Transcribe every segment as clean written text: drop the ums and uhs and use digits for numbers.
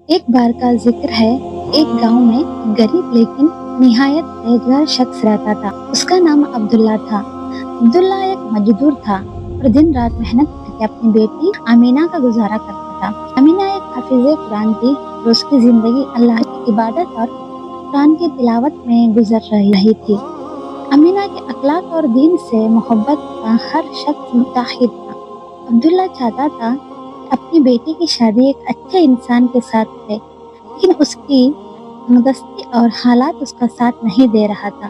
एक बार का जिक्र है। एक गांव में एक गरीब लेकिन निहायत बेघर शख्स रहता था। उसका नाम अब्दुल्ला था। अब्दुल्ला एक मजदूर था और दिन रात मेहनत करके अपनी बेटी अमीना का गुजारा करता था। अमीना एक हाफिज़े कुरान थी और उसकी जिंदगी अल्लाह की इबादत और कुरान की तिलावत में गुजर रही थी। अमीना के अखलाक और दीन से मोहब्बत का हर शख्स मुताहिद था। अब्दुल्ला चाहता था अपनी बेटी की शादी एक अच्छे इंसान के साथ करे, लेकिन उसकी तंगदस्ती और हालात उसका साथ नहीं दे रहा था।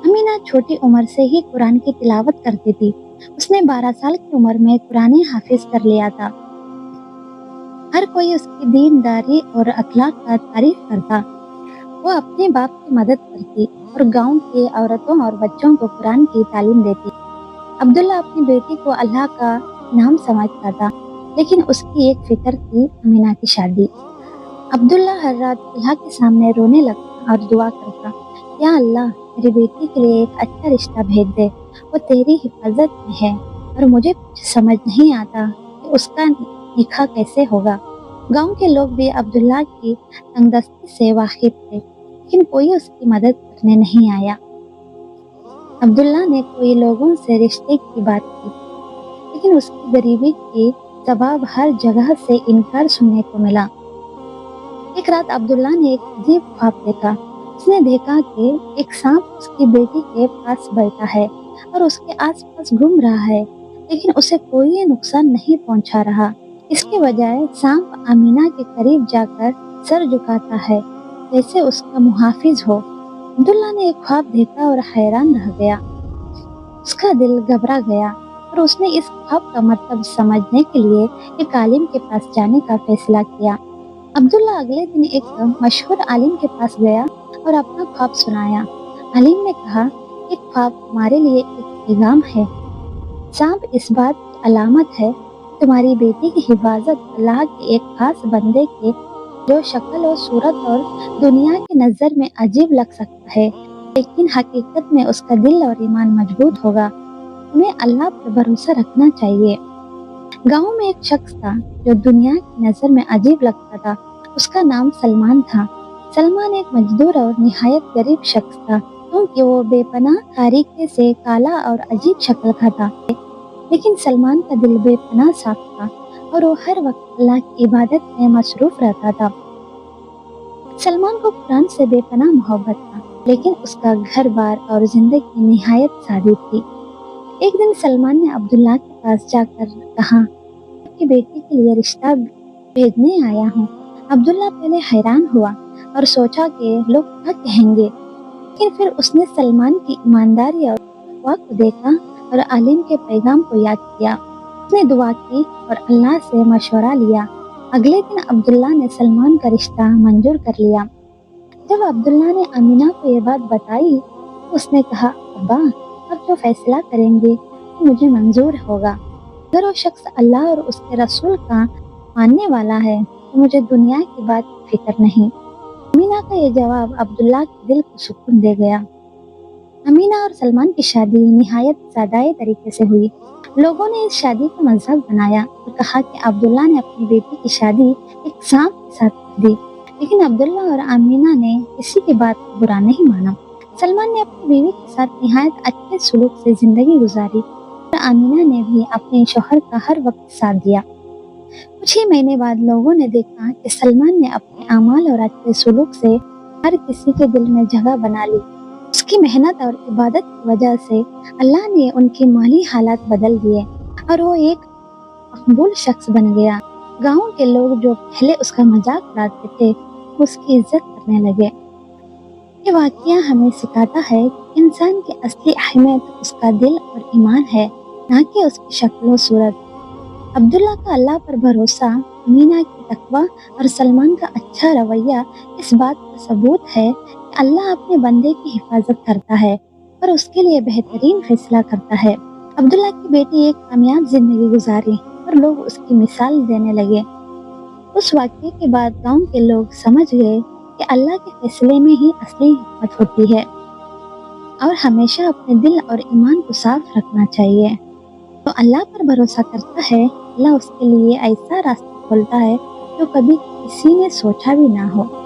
अमीना छोटी उम्र से ही कुरान की तिलावत करती थी। उसने 12 साल की उम्र में कुरान हाफिज कर लिया था। हर कोई उसकी दीनदारी और अखलाक का तारीफ करता। वो अपने बाप की मदद करती और गांव की औरतों और बच्चों को कुरान की तालीम देती। अब्दुल्ला अपनी बेटी को अल्लाह का नाम समझता था, लेकिन उसकी एक फिक्र थी, अमीना की शादी। अब्दुल्ला हर रात अल्लाह के सामने रोने लगता और दुआ करता, या अल्लाह, मेरी बेटी के लिए एक अच्छा रिश्ता भेज दे। वो तेरी हिफाजत में है और मुझे कुछ समझ नहीं आता कि उसका निकाह कैसे होगा। गांव के लोग भी अब्दुल्ला की तंगदस्ती से वाकिफ थे, लेकिन कोई उसकी मदद करने नहीं आया। अब्दुल्ला ने कोई लोगों से रिश्ते की बात की, लेकिन उसकी गरीबी की जवाब हर जगह से इनकार सुनने को मिला। एक रात अब्दुल्ला ने एक अजीब ख्वाब देखा। उसने देखा कि एक सांप उसकी बेटी के पास बैठा है और उसके आसपास घूम रहा है, लेकिन उसे कोई नुकसान नहीं पहुंचा रहा। इसके बजाय सांप अमीना के करीब जाकर सर झुकाता है, जैसे उसका मुहाफिज हो। अब्दुल्ला ने एक ख्वाब देखा और हैरान रह गया। उसका दिल घबरा गया और उसने इस ख्वाब का मतलब समझने के लिए एक आलिम के पास जाने का फैसला किया। अब्दुल्ला अगले दिन एक मशहूर आलिम के पास गया और अपना ख्वाब सुनाया। आलिम ने कहा, एक ख्वाब तुम्हारे लिए एक पैगाम है। सांप इस बात की अलामत है कि तुम्हारी बेटी की हिफाजत अल्लाह के एक खास बंदे के जो शक्ल और सूरत और दुनिया की नजर में अजीब लग सकता है, लेकिन हकीकत में उसका दिल और ईमान मजबूत होगा। तुम्हें अल्लाह पर भरोसा रखना चाहिए। गांव में एक शख्स था जो दुनिया की नजर में अजीब लगता था। उसका नाम सलमान था। सलमान एक मजदूर और निहायत गरीब शख्स था, क्योंकि वो बेपनाह तारीकी से काला और अजीब शक्ल का था। लेकिन सलमान का दिल बेपनाह साफ था और वो हर वक्त अल्लाह की इबादत में मसरूफ रहता था। सलमान को कुरान से बेपनाह मोहब्बत था, लेकिन उसका घर बार और जिंदगी निहायत सादी थी। एक दिन सलमान ने अब्दुल्ला के पास जाकर कहा, आपकी बेटी के लिए रिश्ता भेजने आया हूँ। अब्दुल्ला पहले हैरान हुआ और सोचा कि लोग क्या कहेंगे, लेकिन फिर उसने सलमान की ईमानदारी और तकवा को देखा और आलिम के पैगाम को याद किया। उसने दुआ की और अल्लाह से मशवरा लिया। अगले दिन अब्दुल्ला ने सलमान का रिश्ता मंजूर कर लिया। जब अब्दुल्ला ने अमीना को ये बात बताई, तो उसने कहा, अब्बा, अब जो फैसला करेंगे वो मुझे मंजूर होगा। अगर वो शख्स अल्लाह और उसके रसूल का मानने वाला है, तो मुझे दुनिया की बात की फिक्र नहीं। अमीना का ये जवाब अब्दुल्ला के दिल को सुकून दे गया। अमीना और सलमान की शादी निहायत सादाई तरीके से हुई। लोगों ने इस शादी को मजहब बनाया और कहा कि अब्दुल्ला ने अपनी बेटी की शादी एक सांप के साथ कर दी, लेकिन अब्दुल्ला और अमीना ने किसी की बात को बुरा नहीं माना। सलमान ने अपनी बीवी के साथ निहायत अच्छे सुलूक से जिंदगी गुजारी और अमीना ने भी अपने शौहर का हर वक्त साथ दिया। कुछ ही महीने बाद लोगों ने देखा कि सलमान ने अपने अमाल और अच्छे सुलूक से हर किसी के दिल में जगह बना ली। उसकी मेहनत और इबादत की वजह से अल्लाह ने उनकी माली हालात बदल दिए और वो एक मकबूल शख्स बन गया। गांव के लोग जो पहले उसका मजाक उड़ाते थे, उसकी इज्जत करने लगे। ये वाकया हमें सिखाता है कि इंसान की असली अहमियत उसका दिल और ईमान है, न कि उसकी शक्ल और सूरत। अब्दुल्ला का अल्लाह पर भरोसा, अमीना की तकवा और सलमान का अच्छा रवैया इस बात का सबूत है कि अल्लाह अपने बंदे की हिफाजत करता है और उसके लिए बेहतरीन फैसला करता है। अब्दुल्ला की बेटी एक कामयाब जिंदगी गुजारी और लोग उसकी मिसाल देने लगे। उस वाक़ये के बाद गांव के लोग समझ गए कि अल्लाह के फैसले में ही असली हिकमत होती है और हमेशा अपने दिल और ईमान को साफ रखना चाहिए। तो अल्लाह पर भरोसा करता है, अल्लाह उसके लिए ऐसा रास्ता खोलता है جو کبھی کسی نے سوچا بھی نہ ہو۔